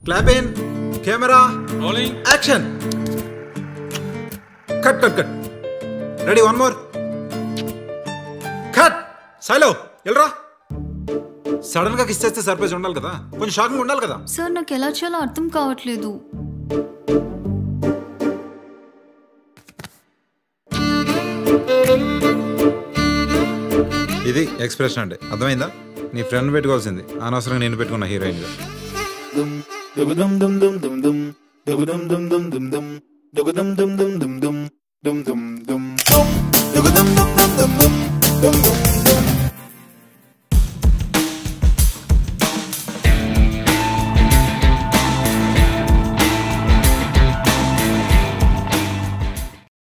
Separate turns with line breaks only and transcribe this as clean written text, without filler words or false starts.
clap in camera
rolling
action cut cut cut ready one more cut సైలో ఎల్రా sudden గా kiss చేస్తే surprise ఉండాలి కదా కొంచెం షాకింగ్ ఉండాలి కదా
సార్ నాకు ఎలా చేయాలో అర్థం కావట్లేదు
ఇది ఎక్స్ప్రెషన్ అంటే అర్థమైందా నీ ఫ్రెండ్ పెట్టుకోవాల్సింది అనవసరంగా నేను పెట్టుకున్న హీరోయిన్ గా